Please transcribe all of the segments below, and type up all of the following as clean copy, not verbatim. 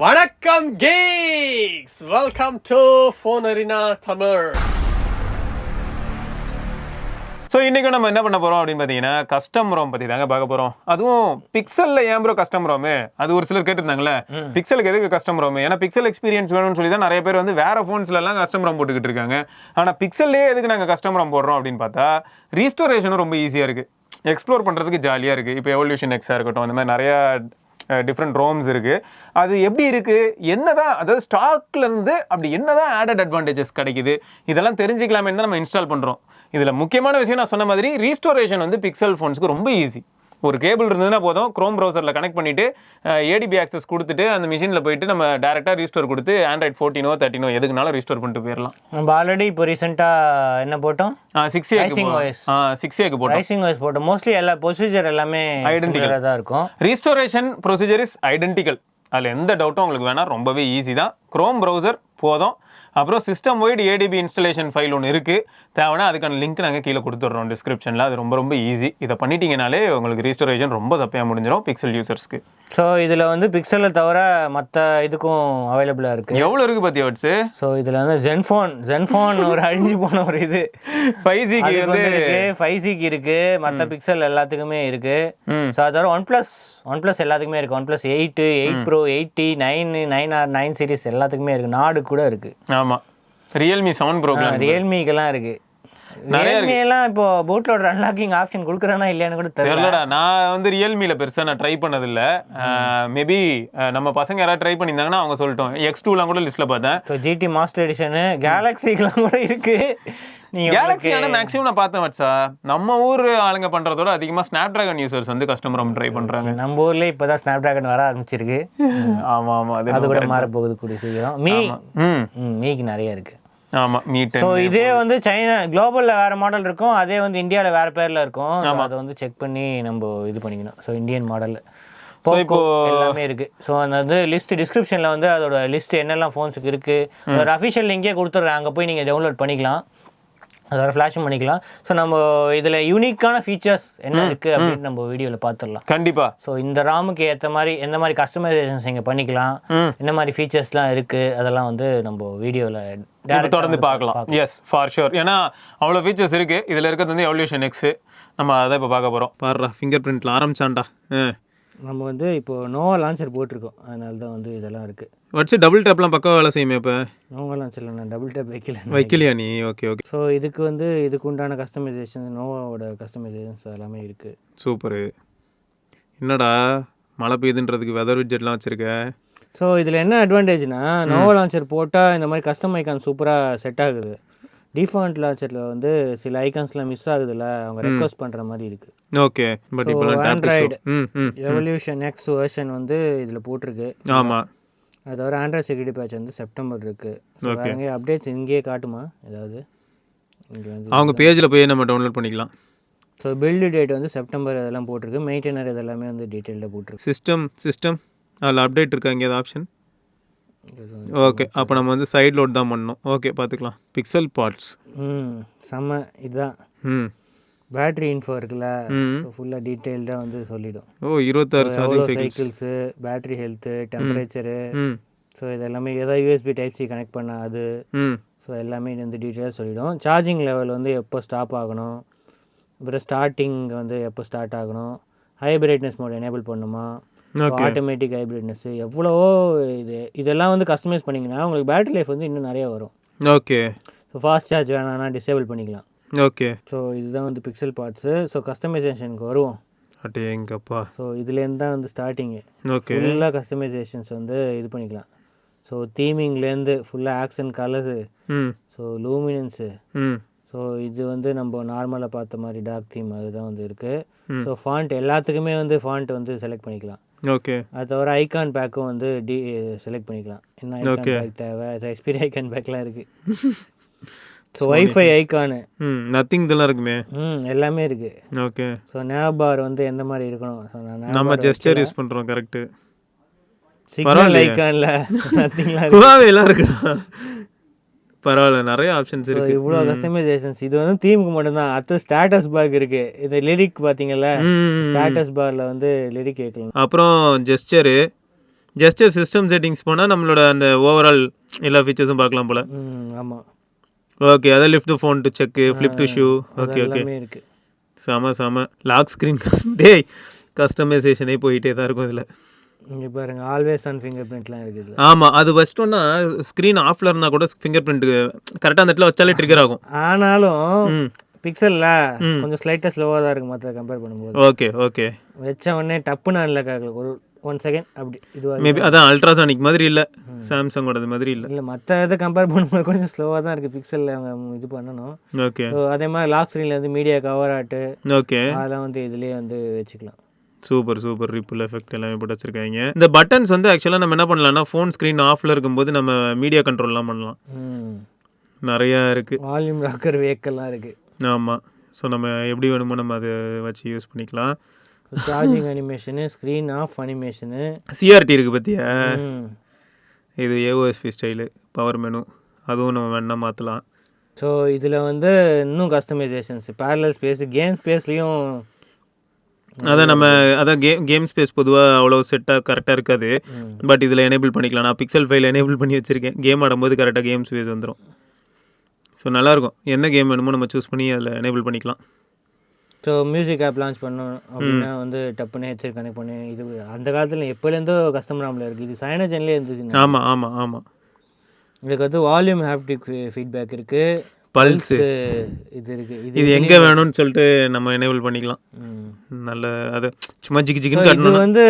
வணக்கம் geeks, welcome to Phone Arena Tamil. So இன்றைக்கி நம்ம என்ன பண்ண போகிறோம் அப்படின்னு பார்த்தீங்கன்னா கஸ்டம் ரோம் பற்றி தாங்க பார்க்க போகிறோம். அதுவும் பிக்சலில் ஏன் ப்ரோ கஸ்டம் ரோமு, அது ஒரு சிலர் கேட்டிருந்தாங்களே பிக்சலுக்கு எதுக்கு கஸ்டம் ரோமு, ஏன்னா பிக்சல் எக்ஸ்பீரியன்ஸ் வேணும்னு சொல்லி தான் நிறைய பேர் வந்து வேறு ஃபோன்ஸ்லாம் கஸ்டம் ரோம் போட்டுக்கிட்டு இருக்காங்க. ஆனால் பிக்சல்லே எதுக்கு நாங்கள் கஸ்டம் ரோம் போடுறோம் அப்படின்னு பார்த்தா ரீஸ்டோரேஷனும் ரொம்ப ஈஸியாக இருக்குது, எக்ஸ்ப்ளோர் பண்ணுறதுக்கு ஜாலியாக இருக்குது. இப்போ எவல்யூஷன் எக்ஸாக இருக்கட்டும், அந்த மாதிரி நிறையா டிஃப்ரெண்ட் ரோம்ஸ் இருக்குது. அது எப்படி இருக்குது, என்னதான் அதாவது ஸ்டாக்லேருந்து அப்படி என்னதான் ஆடட் அட்வான்டேஜஸ் கிடைக்குது, இதெல்லாம் தெரிஞ்சிக்கலாமே தான் நம்ம இன்ஸ்டால் பண்ணுறோம். இதில் முக்கியமான விஷயம் நான் சொன்ன மாதிரி ரீஸ்டோரேஷன் வந்து பிக்சல் ஃபோன்ஸ்க்கு ரொம்ப ஈஸி. ஒரு கேபிள் இருந்ததுன்னா போதும், க்ரோம் ப்ரௌசரில் கனெக்ட் பண்ணிவிட்டு ஏடிபி ஆக்சஸ் கொடுத்துட்டு அந்த மிஷினில் போயிட்டு நம்ம டேரெக்டாக ரீஸ்டோர் கொடுத்து ஆண்ட்ராய்ட் 14 13 எதுக்குனாலும் ரீஸ்டோர் பண்ணிட்டு போயிடலாம். நம்ம ஆல்ரெடி இப்போ ரீசெண்டாக என்ன போட்டோம், 6Aக்கு போட்டோம். ரைசிங் ஓஎஸ் போட்டோம். மோஸ்ட்லி எல்லா ப்ரொசீஜர் எல்லாமே ஐடென்டிக்கலாக தான் இருக்கும். ரீஸ்டோரேஷன் ப்ரொசீஜர் இஸ் ஐடென்டிக்கல், அதில் எந்த டவுட்டும் உங்களுக்கு வேணாம், ரொம்பவே ஈஸி தான். க்ரோம் ப்ரௌசர் போதும். அப்புறம் system wide ADB installation file ஒன்று இருக்குது, தேவைன்னா அதுக்கான லிங்க் நாங்கள் கீழே கொடுத்துட்றோம் டிஸ்கிரிப்ஷனில். அது ரொம்ப ரொம்ப ஈஸி. இதை பண்ணிட்டீங்கனாலே உங்களுக்கு ரீஸ்டோரேஷன் ரொம்ப சப்பையாக முடிஞ்சிடும் பிக்சல் யூசர்ஸ்க்கு. ஸோ இதில் வந்து பிக்சலை தவிர மற்ற இதுக்கும் அவைலபிளாக இருக்குது. எவ்வளோ இருக்குது பார்த்தியா வாட்ஸு? ஸோ இதில் வந்து ஜென்ஃபோன் ஒரு அழிஞ்சு போன ஒரு இது 5Gக்கு வந்து இருக்குது, 5Gக்கு இருக்குது, மற்ற பிக்சல் எல்லாத்துக்குமே இருக்குது. ஸோ அது தவிர ஒன் ப்ளஸ் எல்லாத்துக்குமே இருக்குது. One plus 8, 8 Pro, 8T, 9R, 9 series எல்லாத்துக்குமே இருக்குது. நாடு கூட இருக்குது. ஆமாம், ரியல்மி 7 Pro, ரியல்மிக்கெல்லாம் இருக்குது. ரியல்மியெல்லாம் இப்போ பூட்லோட அன்லாக்கிங் ஆப்ஷன் கொடுக்குறானா இல்லையான்னு கூட தெரியலடா. நான் வந்து ரியல்மியில் பெருசாக நான் ட்ரை பண்ணதில்லை. மேபி நம்ம பசங்க யாராவது ட்ரை பண்ணியிருந்தாங்கன்னா அவங்க சொல்லிட்டோம். X2லாம் கூட லிஸ்ட்டில் பார்த்தேன். ஸோ GT மாஸ்டர் எடிஷனு கேலக்ஸிக்கெலாம் கூட இருக்குது. கேலக்ஸி ஆனால் மேக்ஸிமம் நான் பார்த்தேன் வச்சா நம்ம ஊர் ஆளுங்க பண்ணுறதோட அதிகமாக ஸ்னாப் ட்ராகன் யூசர்ஸ் வந்து கஸ்டம் ரோம் ட்ரை பண்ணுறாங்க. நம்ம ஊர்லேயே இப்போ தான் ஸ்னாப் ட்ராகன் வர ஆரம்பிச்சிருக்கு. ஆமாம் ஆமாம், அது கூட மாறப்போகுது கூடிய சீக்கிரம். மீக்கு நிறைய இருக்குது. ஆமாம், மீட். ஸோ இதே வந்து சைனா குளோபலில் வேறு மாடல் இருக்கும், அதே வந்து இந்தியாவில் வேறு பேரில் இருக்கும். அதை வந்து செக் பண்ணி நம்ம இது பண்ணிக்கணும். ஸோ இந்தியன் மாடல் இப்போ எல்லாமே இருக்குது. ஸோ அந்த வந்து லிஸ்ட் டிஸ்கிரிப்ஷனில் வந்து அதோட லிஸ்ட் என்னெல்லாம் ஃபோன்ஸுக்கு இருக்குது, அதோட அஃபிஷியல் லிங்கே கொடுத்துட்றேன், அங்கே போய் நீங்கள் டவுன்லோட் பண்ணிக்கலாம், அதோட ஃப்ளாஷும் பண்ணிக்கலாம். ஸோ நம்ம இதில் யூனிக்கான ஃபீச்சர்ஸ் என்ன இருக்குது அப்படின்னு நம்ம வீடியோவில் பார்த்துடலாம் கண்டிப்பாக. ஸோ இந்த ராமுக்கு ஏற்ற மாதிரி எந்த மாதிரி கஸ்டமைசேஷன்ஸ் இங்கே பண்ணிக்கலாம், என்ன மாதிரி ஃபீச்சர்ஸ்லாம் இருக்குது, அதெல்லாம் வந்து நம்ம வீடியோவில் தொடர்ந்து பார்க்கலாம். Yes, for sure. ஏன்னா அவ்வளோ ஃபீச்சர்ஸ் இருக்குது. இதில் இருக்கிறது வந்து எவல்யூஷன் எக்ஸு, நம்ம அதை இப்போ பார்க்க போகிறோம். பாடுறா, ஃபிங்கர் பிரிண்ட்டில் ஆரம்பிச்சான்டா. நம்ம வந்து இப்போது நோவா லான்ச்சர் போட்டிருக்கோம், அதனால தான் வந்து இதெல்லாம் இருக்குது. வாட்ஸ் டபுள் டேப்லாம் பக்கம் வேலை செய்யுமே இப்போ? நோவா லான்ச்சரில் நான் டபுள் டேப் வைக்கலையா நீ? Okay okay. ஸோ இதுக்கு வந்து இதுக்கு உண்டான கஸ்டமைசேஷன், நோவாவோட கஸ்டமைசேஷன்ஸ் எல்லாமே இருக்குது. சூப்பரு. என்னடா மழை பெய்யுதுன்றதுக்கு வெதர் விட்ஜெட்லாம் வச்சுருக்க? ஸோ இதில் என்ன அட்வான்டேஜ்னா, நோவா லான்ச்சர் போட்டால் இந்த மாதிரி கஸ்டம் ஐக்கான் சூப்பராக செட் ஆகுது. டிஃபால்ட் லான்ச்சரில் வந்து சில ஐக்கான்ஸ்லாம் மிஸ் ஆகுதுல்ல, அவங்க ரெக்வஸ்ட் பண்ணுற மாதிரி இருக்குது. ஓகே, பட் இப்போ ஆண்ட்ராய்டு எவல்யூஷன் எக்ஸ் வெர்ஷன் வந்து இதில் போட்டிருக்கு. ஆமாம், அது தவிர ஆண்ட்ராய்ட் செக்யூரிட்டி பேட்ச் வந்து செப்டம்பர் இருக்குது. வேறு எங்கேயே அப்டேட்ஸ் இங்கேயே காட்டுமா ஏதாவது? இங்கே வந்து அவங்க பேஜில் போய் நம்ம டவுன்லோட் பண்ணிக்கலாம். ஸோ பில்டு டேட் வந்து செப்டம்பர் இதெல்லாம் போட்டிருக்கு. மெயின்டெனர் இதெல்லாமே வந்து டீட்டெயிலாக போட்டிருக்கு. சிஸ்டம் அதில் அப்டேட் இருக்கா எங்கேயாவது ஆப்ஷன்? ஓகே, அப்போ நம்ம வந்து சைட் லோட் தான் பண்ணணும். ஓகே, பார்த்துக்கலாம். பிக்சல் பார்ட்ஸ் செம்ம. இதுதான் பேட்ரி இன்ஃபோ இருக்குல்ல, ஸோ ஃபுல்லாக டீட்டெயில்டாக வந்து சொல்லிடும். 26 charging cycles, battery health, temperature, so இதெல்லாமே ஏதாவது யூஎஸ்பி டைப் சி கனெக்ட் பண்ண அது, ஸோ எல்லாமே வந்து டீட்டெயிலாக சொல்லிடும். சார்ஜிங் லெவல் வந்து எப்போ ஸ்டாப் ஆகணும், அப்புறம் ஸ்டார்டிங் வந்து எப்போ ஸ்டார்ட் ஆகணும், ஹை பிரைட்னஸ் மோட் எனேபிள் பண்ணுமா, ஆட்டோமேட்டிக் ஹை பிரைட்னஸ், எவ்வளவோ இதெல்லாம் வந்து கஸ்டமைஸ் பண்ணிங்கன்னா உங்களுக்கு பேட்டரி லைஃப் வந்து இன்னும் நிறைய வரும். ஓகே. ஸோ ஃபாஸ்ட் சார்ஜ் வேணான்னா டிசேபிள் பண்ணிக்கலாம். ஓகே. ஸோ இதுதான் வந்து பிக்சல் பார்ட்ஸு. ஸோ கஸ்டமைசேஷனுக்கு வருவோம். எங்கப்பா, ஸோ இதுலேருந்து தான் வந்து ஸ்டார்டிங்கு. ஓகே, ஃபுல்லாக கஸ்டமைசேஷன்ஸ் வந்து இது பண்ணிக்கலாம். ஸோ தீமிங்லேருந்து ஃபுல்லாக ஆக்சன் கலர்ஸு, ஸோ லூமினன்ஸு, ஸோ இது வந்து நம்ம நார்மலாக பார்த்த மாதிரி டார்க் தீம் அதுதான் வந்து இருக்குது. ஸோ ஃபாண்ட் எல்லாத்துக்குமே வந்து ஃபாண்ட் வந்து செலக்ட் பண்ணிக்கலாம். ஓகே. அது தவிர ஐகான் பேக்கும் வந்து செலக்ட் பண்ணிக்கலாம். என்ன ஐகான் பேக் தேவை, அது எக்ஸ்பீரி ஐகான் பேக்லாம் இருக்குது. ஸோ வைஃபை ஐகானு, நத்திங் இதெல்லாம் இருக்குமே, எல்லாமே இருக்குது. ஓகே. ஸோ நேவ் பார் வந்து எந்த மாதிரி இருக்கணும், ஸோ நம்ம ஜெஸ்டர் யூஸ் பண்ணுறோம். கரெக்டு. சிக்னல் ஐகானில் நத்திங்லாம் இருக்குடா. பரவாயில்ல, நிறைய ஆப்ஷன்ஸ் இருக்குது. இவ்வளோ கஸ்டமைசேஷன்ஸ். இது வந்து தீமுக்கு மட்டும்தான். அடுத்து ஸ்டேட்டஸ் பார் இருக்குது. இது லிரிக் பார்த்தீங்கல்ல, ஸ்டேட்டஸ் பாரில் வந்து லிரிக் கேட்கலாம். அப்புறம் ஜெஸ்டரு, ஜஸ்ட் சிஸ்டம் செட்டிங்ஸ் போனால் நம்மளோட அந்த ஓவரால் எல்லா ஃபீச்சர்ஸும் பார்க்கலாம் போல். ஆமாம். ஓகே, அதை lift phone to check, flip to shoe. Okay okay, இருக்கு. செம. லாக் ஸ்க்ரீன் டேய் கஸ்டமைசேஷனே போயிட்டே தான் இருக்கும் இதில். இங்கே பாருங்க, ஆல்வேஸ் ஆன் ஃபிங்கர் பிரிண்ட்லாம் இருக்குது. ஆமாம், அது ஃபஸ்ட்டோன்னா ஸ்க்ரீன் ஆஃப்ல இருந்தால் கூட ஃபிங்கர் பிரிண்ட் கரெக்டாக அந்த இடத்துல வச்சாலே ட்ரிகர் ஆகும். ஆனாலும் பிக்சலில் கொஞ்சம் ஸ்லைட்டாக ஸ்லோவாக தான் இருக்குது மற்ற கம்பேர் பண்ணும்போது. ஓகே வச்ச உடனே டப்புன்னு இல்லை ஒரு 1 செகண்ட் அப்படி இதுவாக மேபி அதான் அல்ட்ராசானிக் மாதிரி இல்லை, சாம்சங்கோட அது மாதிரி இல்லை. மற்ற இதை கம்பேர் பண்ணும்போது கொஞ்சம் ஸ்லோவாக தான் இருக்குது பிக்சலில் அவங்க இது பண்ணணும். ஓகே, அதே மாதிரி லாக் ஸ்க்ரீனில் வந்து மீடியா கவர் ஆட்டு ஓகே அதெல்லாம் வந்து இதுலேயே வந்து வச்சுக்கலாம். சூப்பர் ரிப்பிள் எஃபெக்ட் எல்லாமே போட்டு வச்சிருக்காங்க. இந்த பட்டன்ஸ் வந்து ஆக்சுவலாக நம்ம என்ன பண்ணலாம்னா ஃபோன் ஸ்க்ரீன் ஆஃப்ல இருக்கும்போது நம்ம மீடியா கண்ட்ரோல்லாம் பண்ணலாம். நிறையா இருக்குது. வால்யூம் ராக்கர் வேக்கெல்லாம் இருக்குது. ஆமாம், ஸோ நம்ம எப்படி வேணுமோ நம்ம அதை வச்சு யூஸ் பண்ணிக்கலாம். சார்ஜிங் அனிமேஷனு, ஸ்க்ரீன் ஆஃப் அனிமேஷனு, சிஆர்டி இருக்குது பார்த்தியா, இது ஏஓஎஸ்பி ஸ்டைலு, பவர் மெனு, அதுவும் நம்ம வேணால் மாற்றலாம். ஸோ இதில் வந்து இன்னும் கஸ்டமைசேஷன்ஸ், பேரலல் ஸ்பேஸ், கேம் ஸ்பேஸ்லேயும் அதான் கேம் ஸ்பேஸ் பொதுவாக அவ்வளோ செட்டாக கரெக்டாக இருக்காது. பட் இதில் எனேபிள் பண்ணிக்கலாம். நான் பிக்சல் ஃபைல் எனேபிள் பண்ணி வச்சுருக்கேன். கேம் ஆடும்போது கரெக்டாக கேம் ஸ்பேஸ் வந்துடும். ஸோ நல்லாயிருக்கும். என்ன கேம் வேணுமோ நம்ம சூஸ் பண்ணி அதில் எனேபிள் பண்ணிக்கலாம். ஸோ மியூசிக் ஆப் லான்ச் பண்ணணும் அப்படின்னா வந்து டப்புன்னு ஹெட்செட் கனெக்ட் பண்ணி, இது அந்த காலத்தில் எப்போலேருந்தோ கஸ்டமர் ராமில் இருக்குது. இது சைனஜன்லேயே இருந்துச்சு. ஆமாம். இதுக்கு வந்து வால்யூம் ஹாப்டிக் ஃபீட்பேக் இருக்குது, பல்ஸ் இது இருக்குது. இது எங்கே வேணும்னு சொல்லிட்டு நம்ம எனேபிள் பண்ணிக்கலாம். நல்ல அது சும்மா ஜிகின்னு இது வந்து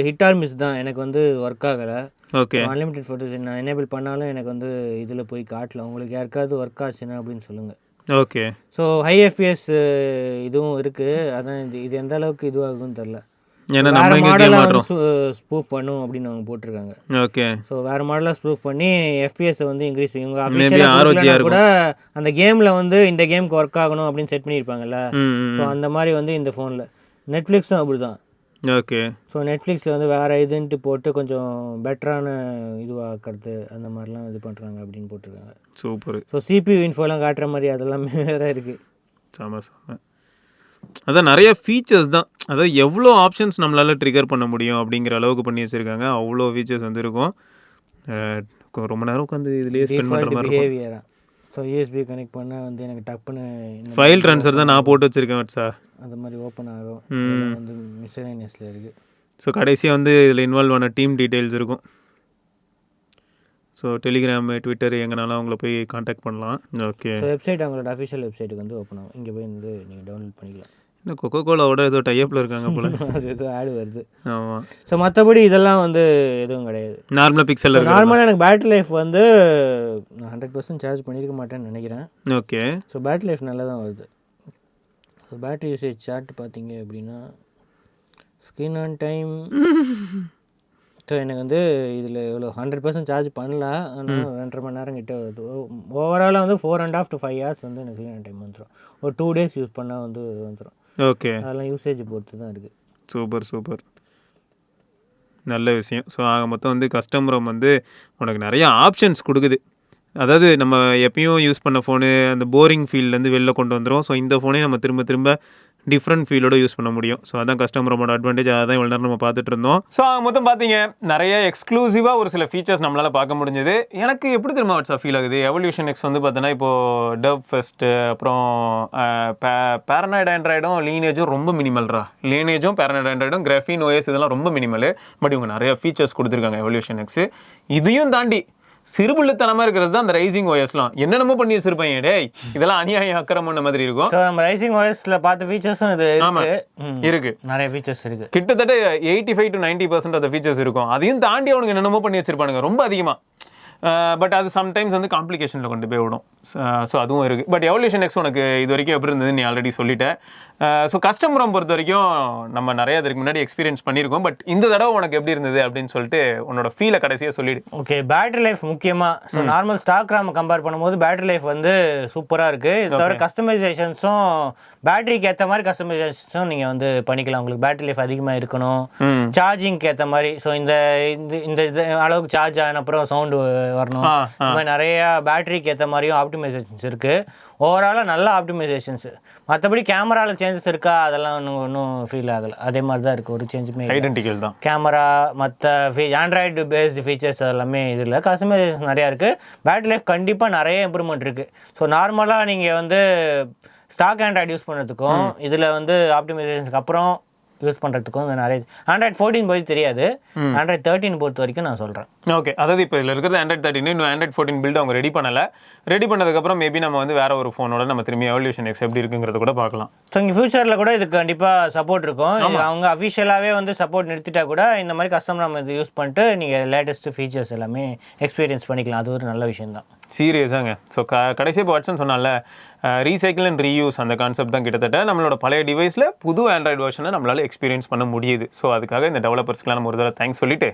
ஹிட் ஆர் மிஸ் தான். எனக்கு வந்து ஒர்க் ஆகலை. ஓகே, அன்லிமிட்டட் ஃபோட்டோஸ் நான் எனேபிள் பண்ணாலும் எனக்கு வந்து இதில் போய் காட்டல. உங்களுக்கு யாருக்காவது ஒர்க் ஆச்சுன்னா அப்படின்னு சொல்லுங்கள். ஓகே, ஸோ ஹை எஃபிஎஸ் இதுவும் இருக்குது. அதான் இது எந்த அளவுக்கு இதுவாகும்னு தெரில. ஏன்னா வேறு மாடலாக ஸ்பூஃப் பண்ணும் அப்படின்னு அவங்க போட்டிருக்காங்க. ஓகே, ஸோ வேறு மாடலாக ஸ்பூஃப் பண்ணி எஃபிஎஸை வந்து இன்க்ரீஸ் இவங்க அஃபிஷியலாக கூட அந்த கேமில் வந்து இந்த கேமுக்கு ஒர்க் ஆகணும் அப்படின்னு செட் பண்ணியிருப்பாங்கல்ல. ஸோ அந்த மாதிரி வந்து இந்த ஃபோனில் நெட்ஃப்ளிக்ஸும் அப்படி தான். ஓகே, ஸோ நெட்ஃப்ளிக்ஸ் வந்து வேறு இதுன்ட்டு போட்டு கொஞ்சம் பெட்டரான இதுவாகிறது அந்த மாதிரிலாம் இது பண்ணுறாங்க அப்படின்னு போட்டிருக்காங்க. சூப்பர். ஸோ சிபியூ இன்ஃபோலாம் காட்டுற மாதிரி அதெல்லாமே வேறு இருக்குது. செம. அதான் நிறைய ஃபீச்சர்ஸ் தான். அதாவது எவ்வளோ ஆப்ஷன்ஸ் நம்மளால் ட்ரிகர் பண்ண முடியும் அப்படிங்கிற அளவுக்கு பண்ணி வச்சுருக்காங்க. அவ்வளோ ஃபீச்சர்ஸ் வந்து இருக்கும். ரொம்ப நேரம் உட்காந்து இதுலேயே ஸ்பெண்ட் பண்ணுற மாதிரி பிஹேவியராக. ஸோ யூஎஸ்பி கனெக்ட் பண்ணால் வந்து எனக்கு டப்புன்னு ஃபைல் ட்ரான்ஸ்ஃபர் தான் நான் போட்டு வச்சுருக்கேன் வாட்ஸா, அந்த மாதிரி ஓப்பன் ஆகும். வந்து மிஸ்செலேனியஸில் இருக்குது. ஸோ கடைசியாக வந்து இதில் இன்வால்வ் ஆன டீம் டீட்டெயில்ஸ் இருக்கும். ஸோ டெலிகிராமு, ட்விட்டர் எங்கனாலும் அவங்கள போய் காண்டாக்ட் பண்ணலாம். ஓகே, ஸோ வெப்சைட் அவங்களோட அஃபிஷியல் வெப்சைட்டுக்கு வந்து ஓப்பன் ஆகும். இங்கே போய் வந்து நீங்கள் டவுன்லோட் பண்ணிக்கலாம். இன்னும் கொக்கோ கோலாவோட ஏதோ டைப்பில் இருக்காங்க போல. அது ஏதோ ஆடு வருது. ஆமாம். ஸோ மற்றபடி இதெல்லாம் வந்து எதுவும் கிடையாது. நார்மலாக பிக்சல் நார்மலாக எனக்கு பேட்டரி லைஃப் வந்து நான் 100% சார்ஜ் பண்ணியிருக்க மாட்டேன்னு நினைக்கிறேன். ஓகே, ஸோ பேட்டரி லைஃப் நல்லா தான் வருது. ஸோ பேட்டரி யூசேஜ் சார்ட் பார்த்தீங்க அப்படின்னா ஸ்க்ரீன் ஆன் டைம். ஸோ எனக்கு வந்து இதில் இவ்வளோ 100% சார்ஜ் பண்ணல, ஆனால் 2.5 மணி நேரம் கிட்டே வருது. ஓவராலாக வந்து 4.5 to 5 hours வந்து எனக்கு ஸ்க்ரீன் ஆன் டைம் வந்துடும். ஒரு 2 days யூஸ் பண்ணால் வந்து வந்துடும். ஓகே, அதெல்லாம் யூசேஜ் பொறுத்து தான் இருக்குது. சூப்பர் நல்ல விஷயம். ஸோ ஆக மொத்தம் வந்து கஸ்டம் ரோம் வந்து உனக்கு நிறைய ஆப்ஷன்ஸ் கொடுக்குது. அதாவது நம்ம எப்பயும் யூஸ் பண்ண ஃபோனு அந்த போரிங் ஃபீல்ட்லேருந்து வெளில கொண்டு வந்துடும். ஸோ இந்த ஃபோனே நம்ம திரும்ப டிஃப்ரெண்ட் ஃபீலோட யூஸ் பண்ண முடியும். ஸோ அதான் கஸ்டமரோட அட்வான்டேஜ். அதான் இவ்வளோ நேரம் நம்ம பார்த்துட்டு இருந்தோம். ஸோ மொத்தம் பார்த்தீங்க நிறைய எக்ஸ்க்ளூசிவாக ஒரு சில ஃபீச்சர்ஸ் நம்மளால் பார்க்க முடிஞ்சது. எனக்கு எப்படி திரும்ப வாட்ஸ்அப் ஃபீல் ஆகுது, எவல்யூஷன் எக்ஸ் வந்து பார்த்தோன்னா இப்போது டப் ஃபஸ்ட்டு, அப்புறம் பேரனாய்டு ஆண்ட்ராய்டும் லீனேஜும் ரொம்ப மினிமல்ரா. லீனேஜும் பேரனாய்டு ஆண்ட்ராய்டும் கிராஃபின் ஓஎஸ் இதெல்லாம் ரொம்ப மினிமல். பட் இவங்க நிறைய ஃபீச்சர்ஸ் கொடுத்துருக்காங்க எவல்யூஷன் எக்ஸு. இதையும் தாண்டி சிறுபுள்ளித்தனமாக இருக்கிறது தான் அந்த ரைசிங் ஓஎஸ்லாம். என்னென்னமோ பண்ணி வச்சிருப்பாங்க. டேய் இதெல்லாம் அநியாயம் அக்கறமான மாதிரி இருக்கும். ஸோ நம்ம ரைசிங் ஓஎஸ்ல பார்த்த ஃபீச்சர்ஸும் இது இருக்கு. நிறைய ஃபீச்சர்ஸ் இருக்கு. கிட்டத்தட்ட 85 to 90% அந்த ஃபீச்சர்ஸ் இருக்கும். அதையும் தாண்டி அவனுக்கு என்னென்னமோ பண்ணி வச்சிருப்பானுங்க ரொம்ப அதிகமாக. பட் அது சம்டைம்ஸ் வந்து காம்ப்ளிகேஷனில் கொண்டு போய் விடும். ஸோ அதுவும் இருக்குது. பட் எவல்யூஷன் எக்ஸ் உனக்கு இது வரைக்கும் எப்படி இருந்தது நீ ஆல்ரெடி சொல்லிட்டேன். ஸோ கஸ்டம் ரோம் பொறுத்த வரைக்கும் நம்ம நிறைய அதுக்கு முன்னாடி எக்ஸ்பீரியன்ஸ் பண்ணியிருக்கோம். பட் இந்த தடவை உனக்கு எப்படி இருந்தது அப்படின்னு சொல்லிட்டு உன்னோட ஃபீலை கடைசியாக சொல்லிடு. ஓகே, பேட்டரி லைஃப் முக்கியமாக. So normal stock RAM compare பண்ணும்போது பேட்டரி லைஃப் வந்து சூப்பராக இருக்குது. இது தவிர கஸ்டமைசேஷன்ஸும் பேட்டரிக்கு ஏற்ற மாதிரி கஸ்டமைசேஷன்ஸும் நீங்கள் வந்து பண்ணிக்கலாம். உங்களுக்கு பேட்டரி லைஃப் அதிகமாக இருக்கணும், சார்ஜிங்க்கு ஏற்ற மாதிரி. ஸோ இந்த அளவுக்கு சார்ஜ் ஆன அப்புறம் சவுண்டு வரணும். இந்த மாதிரி நிறைய பேட்டரிக்கு ஏற்ற மாதிரியும் ஆப்டிமைசேஷன்ஸ் இருக்குது. ஓவராலாக நல்ல ஆப்டிமைசேஷன்ஸ். மற்றபடி கேமராவில் சேஞ்சஸ் இருக்கா அதெல்லாம் ஒன்றும் ஃபீல் ஆகலை. அதே மாதிரி தான் இருக்குது, ஒரு சேஞ்சுமே ஐடென்டிக்கல் தான். கேமரா மற்ற ஆண்ட்ராய்டு பேஸ்டு ஃபீச்சர்ஸ் எல்லாமே இதில் கஸ்டமைசேஷன் நிறையா இருக்குது. பேட்டரி லைஃப் கண்டிப்பாக நிறைய இம்ப்ரூவ்மெண்ட் இருக்குது. ஸோ நார்மலாக நீங்கள் வந்து ஸ்டாக் ஆண்ட்ராய்டு யூஸ் பண்ணுறதுக்கும் இதில் வந்து ஆப்டிமைசேஷனுக்கு அப்புறம் யூஸ் பண்ணுறதுக்கும் நிறைய ஆண்ட்ராய்டு 14 பற்றி தெரியாது, ஆண்ட்ராய்டு 13 பொறுத்த வரைக்கும் நான் சொல்கிறேன். ஓகே, அதாவது இப்போ இதில் இருக்கிறது ஆண்ட்ராய்டு 13, இன்னும் ஆண்ட்ராய்டு 14 பில்டு அவங்க ரெடி பண்ணலை. ரெடி பண்ணதுக்கப்புறம் மேபி நம்ம வந்து வேற ஒரு ஃபோனோட நம்ம திரும்பி எவல்யூஷன் எக்ஸ் எப்படி இருக்குங்கிறத கூட பார்க்கலாம். ஸோ இங்கே ஃபியூச்சரில் கூட இதுக்கு கண்டிப்பாக சப்போர்ட் இருக்கும். அவங்க அஃபிஷியலாகவே வந்து சப்போர்ட் நிறுத்திட்டா கூட இந்த மாதிரி கஸ்டமர் நம்ம இது யூஸ் பண்ணிட்டு நீங்கள் லேட்டஸ்ட் ஃபீச்சர்ஸ் எல்லாமே எக்ஸ்பீரியன்ஸ் பண்ணிக்கலாம். அது ஒரு நல்ல விஷயம் தான். சீரியஸாங்க. ஸோ கடைசி இப்போ வாட்ஸ்அப் சொன்னால ரீசைக்கிள் அண்ட் ரீயூஸ் அந்த கான்செப்ட் தான் கிட்டத்தட்ட நம்மளோட பழைய டிவைஸில் புது ஆண்ட்ராய்டு வெர்ஷனை நம்மளால் எக்ஸ்பீரியன்ஸ் பண்ண முடியுது. ஸோ அதுக்காக இந்த டெவலப்பர்ஸ்க்குலாம் நம்ம ஒரு தடவை தேங்க்ஸ் சொல்லிட்டு,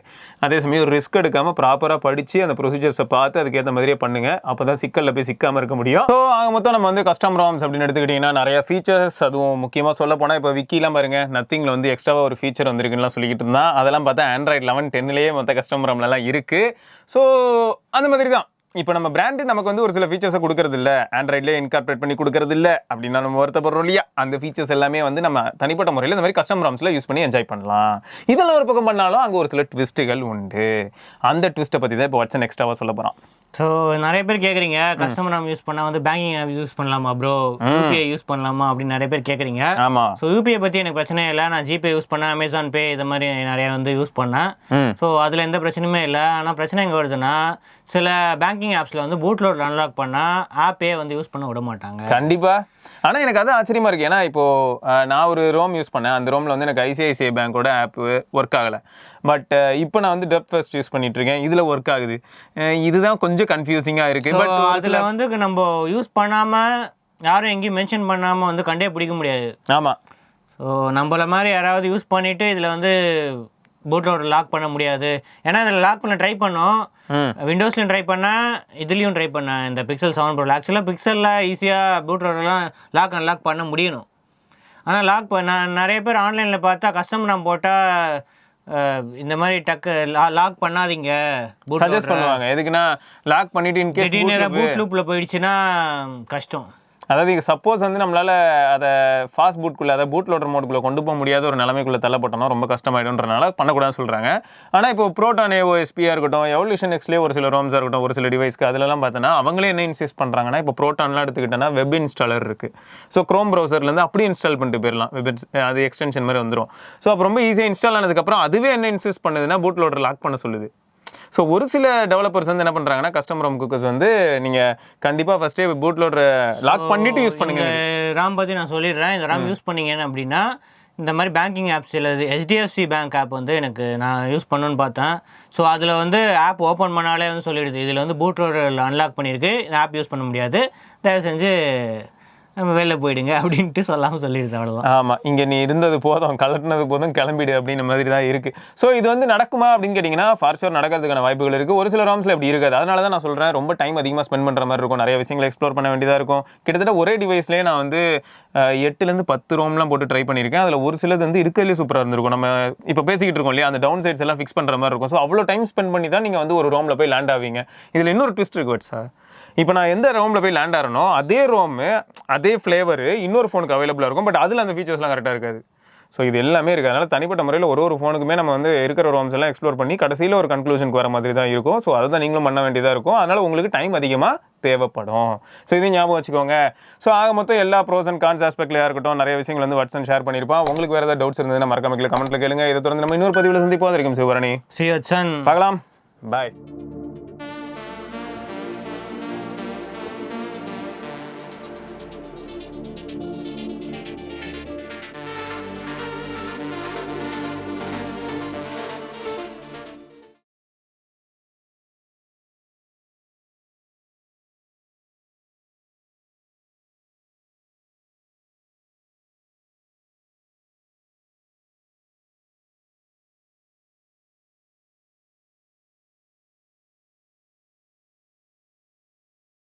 அதே சமயம் ரிஸ்க் எடுக்காமல் ப்ராப்பராக படித்து அந்த ப்ரொசீஜர்ஸை பார்த்து அதுக்கேற்ற மாதிரியே பண்ணுங்கள். அப்போ தான் சிக்கலில் போய் சிக்காமல் இருக்க முடியும். ஸோ ஆக மொத்தம் நம்ம வந்து கஸ்டம் ராம்ஸ் அப்படின்னு எடுத்துக்கிட்டிங்கன்னா நிறைய ஃபீச்சர்ஸ், அதுவும் முக்கியமாக சொல்ல போனால் இப்போ விக்கிலாம் பாருங்க, நத்திங்கில் வந்து எக்ஸ்ட்ராவாக ஒரு ஃபீச்சர் வந்துருக்குன்னு சொல்லிக்கிட்டு இருந்தான். அதெல்லாம் பார்த்தா ஆண்ட்ராய்டு 11, 10லேயே மொத்த கஸ்டம் ராம்லாம் இருக்குது. ஸோ அந்த மாதிரி தான் இப்போ நம்ம பிராண்டு நமக்கு வந்து ஒரு சில ஃபீச்சர்ஸை கொடுக்கறது இல்லை, ஆண்ட்ராய்ட்லேயே இன்கார்பரேட் பண்ணி கொடுக்கறது இல்லை அப்படின்னா நம்ம வருத்தப்படுறோம் இல்லையா. அந்த ஃபீச்சர்ஸ் எல்லாமே வந்து நம்ம தனிப்பட்ட முறையில் இந்த மாதிரி கஸ்டம் ராம்ஸில் யூஸ் பண்ணி என்ஜாய் பண்ணலாம். இதெல்லாம் ஒரு பக்கம் பண்ணாலும் அங்கே ஒரு சில ட்விஸ்ட்டுகள் உண்டு. அந்த ட்விஸ்ட்டை பற்றி தான் இப்போ வாட்ஸ்அப் எக்ஸ்ட்ராவாக சொல்ல போகிறோம். ஸோ நிறைய பேர் கேட்குறீங்க, கஸ்டமர் நாம் யூஸ் பண்ணால் வந்து பேங்கிங் ஆப் யூஸ் பண்ணலாமா ப்ரோ, யூபிஐ யூஸ் பண்ணலாமா அப்படின்னு நிறைய பேர் கேட்குறீங்க. ஆமாம். ஸோ யூபிஐ பற்றி எனக்கு பிரச்சனை இல்லை. நான் ஜிபே யூஸ் பண்ணேன், அமேசான் பே இது மாதிரி நிறையா வந்து யூஸ் பண்ணேன். ஸோ அதில் எந்த பிரச்சனையுமே இல்லை. ஆனால் பிரச்சனை எங்கே வருதுன்னா, சில பேங்கிங் ஆப்ஸில் வந்து பூட் லோட் அன்லாக் பண்ணால் ஆப்பே வந்து யூஸ் பண்ண விட மாட்டாங்க. கண்டிப்பாக. ஆனால் எனக்கு அது ஆச்சரியமாக இருக்குது. ஏன்னா இப்போது நான் ஒரு ரோம் யூஸ் பண்ணேன். அந்த ரோமில் வந்து எனக்கு ஐசிஐசிஐ பேங்கோட ஆப்பு ஒர்க் ஆகலை. பட் இப்போ நான் வந்து டெப்த் ஃபர்ஸ்ட் யூஸ் பண்ணிட்டு இருக்கேன், இதில் ஒர்க் ஆகுது. இதுதான் கொஞ்சம் கன்ஃபியூசிங்காக இருக்குது. பட் அதில் வந்து நம்ம யூஸ் பண்ணாமல் யாரும் எங்கேயும் மென்ஷன் பண்ணாமல் வந்து கண்டே பிடிக்க முடியாது. ஆமாம். ஸோ நம்மள மாதிரி யாராவது யூஸ் பண்ணிவிட்டு இதில் வந்து பூட்லோட லாக் பண்ண முடியாது. ஏன்னா இதில் லாக் பண்ண ட்ரை பண்ணோம், விண்டோஸ்லையும் ட்ரை பண்ணேன், இதுலேயும் ட்ரை பண்ணேன். இந்த பிக்சல் 7 ப்ரோ ஆக்சுவலாக பிக்சலில் ஈஸியாக பூட்லோடலாம் லாக் அன்லாக் பண்ண முடியணும். ஆனால் நான் நிறைய பேர் ஆன்லைனில் பார்த்தா கஸ்டமர் நாம் போட்டால் இந்த மாதிரி டக்கு லாக் பண்ணாதீங்க சஜஸ்ட் பண்ணுவாங்க. எதுக்குன்னா லாக் பண்ணிட்டு இன்கேஸ் பூட் லூப்பில் போயிடுச்சுன்னா கஷ்டம். அதாவது சப்போஸ் வந்து நம்மளால் அதை ஃபாஸ்ட் பூட்குள்ளே, அதை பூட் லோடர் மோடுக்குள்ளே கொண்டு போக முடியாத ஒரு நிலைமைக்குள்ளே தள்ளப்பட்டோம்னா ரொம்ப கஷ்டமாயிடும்ன்றனால பண்ணக்கூடாதுன்னு சொல்கிறாங்க. ஆனால் இப்போ ப்ரோட்டான் ஏஓஎஸ்பியாக இருக்கட்டும், எவல்யூஷன் எக்ஸ்லேயே ஒரு சில ரோம்ஸாக இருக்கட்டும், ஒரு சில டிவைஸ்க்கு அதிலலாம் பார்த்தோன்னா அவங்களே என்ன இன்சிஸ்ட் பண்ணுறாங்கன்னா, இப்போ ப்ரோட்டான்லாம் எடுத்துக்கிட்டோன்னா வெப் இன்ஸ்டாலர் இருக்குது. ஸோ க்ரோம் ப்ரௌசர்லேருந்து அப்படியே இன்ஸ்டால் பண்ணிட்டு போயிடலாம். அது எக்ஸ்டென்ஷன் மாதிரி வந்துடும். ஸோ அப்போ ரொம்ப ஈஸியாக இன்ஸ்டால் ஆனதுக்கப்புறம் அதுவே என்ன இன்சிஸ்ட் பண்ணுதுன்னா பூட் லோடர் லாக் பண்ண சொல்லுது. ஸோ ஒரு சில டெவலப்பர்ஸ் வந்து என்ன பண்ணுறாங்கன்னா, கஸ்டமர் ரோம் குக்கர்ஸ் வந்து நீங்கள் கண்டிப்பாக ஃபஸ்ட்டே பூட் லோடரை லாக் பண்ணிவிட்டு யூஸ் பண்ணுங்க. ராம் பற்றி நான் சொல்லிடுறேன். இந்த ராம் யூஸ் பண்ணிங்கன்னு அப்படின்னா இந்த மாதிரி பேங்கிங் ஆப்ஸ் இல்லை, ஹெச்டிஎஃப்சி பேங்க் ஆப் வந்து நான் யூஸ் பண்ணணுன்னு பார்த்தேன். ஸோ அதில் வந்து ஆப் ஓப்பன் பண்ணாலே வந்து சொல்லிடுது, இதில் வந்து பூட் லோடர் அன்லாக் பண்ணியிருக்கு, இந்த ஆப் யூஸ் பண்ண முடியாது, தயவு செஞ்சு நம்ம வெளில போயிடுங்க அப்படின்ட்டு சொல்லாமல் சொல்லிடுது. அவ்வளோதான். ஆமாம், இங்கே நீ இருந்தது போதும், கலட்டினது போதும், கிளம்பிடு அப்படின்ற மாதிரி தான் இருக்குது. ஸோ இது வந்து நடக்குமா அப்படின்னு கேட்டிங்கன்னா, ஃபார் ஷூர் நடக்கிறதுக்கான வாய்ப்புகள் இருக்குது. ஒரு சில ரோம்ஸில் இப்படி இருக்காது. அதனால தான் நான் சொல்கிறேன், ரொம்ப டைம் அதிகமாக ஸ்பெண்ட் பண்ணுற மாதிரி இருக்கும், நிறைய விஷயங்களை எக்ஸ்ப்ளோர் பண்ண வேண்டியதாக இருக்கும். கிட்டத்தட்ட ஒரே டிவைஸ்லேயே நான் வந்து 8லேருந்து 10 ரோம்லாம் போட்டு ட்ரை பண்ணியிருக்கேன். அதில் ஒரு சிலது வந்து இருக்கிறதுலே சூப்பராக இருந்திருக்கும். நம்ம இப்போ பேசிக்கிட்டு இருக்கோம் இல்லையா, அந்த டவுன் சைட்ஸ் எல்லாம் ஃபிக்ஸ் பண்ணுற மாதிரி இருக்கும். ஸோ அவ்வளோ டைம் ஸ்பெண்ட் பண்ணி தான் நீங்கள் வந்து ஒரு ரோமில் போய் லேண்ட் ஆவீங்க. இதில் இன்னொரு ட்விஸ்ட் இருக்குது சார். இப்போ நான் எந்த ரோமில் போய் லேண்ட் ஆகிறனோ அதே ரோமு அதே ஃப்ளேவரு இன்னொரு ஃபோனுக்கு அவைலபிளாக இருக்கும். பட் அதில் அந்த ஃபீச்சர்ஸ்லாம் கரெக்டாக இருக்காது. ஸோ இது எல்லாமே இருக்குது. அதனால் தனிப்பட்ட முறையில் ஒரு ஃபோனுக்குமே நம்ம வந்து இருக்கிற ரோம்ஸ் எல்லாம் எக்ஸ்ப்ளோர் பண்ணி கடைசியில் ஒரு கன்க்ளூஷனுக்கு வர மாதிரி தான் இருக்கும். ஸோ அதை தான் நீங்களும் பண்ண வேண்டியதாக இருக்கும். அதனால் உங்களுக்கு டைம் அதிகமாக தேவைப்படும். ஸோ இதையும் ஞாபகம் வச்சுக்கோங்க. ஸோ ஆக மொத்தம் எல்லா ப்ரோஸ் அண்ட் கான்ஸ் ஆஸ்பெக்ட்லையாக இருக்கட்டும், நிறைய விஷயங்கள் வந்து வாட்ஸ்அப் ஷேர் பண்ணியிருப்பான். உங்களுக்கு வேறு ஏதாவது டவுட்ஸ் இருந்ததுன்னா மறக்காம கமெண்ட்டில் கேளுங்க. இதை தொடர்ந்து நம்ம இன்னொரு பதிவில் சந்திப்போம். வரைக்கும் சிவரணி பார்க்கலாம். பாய்.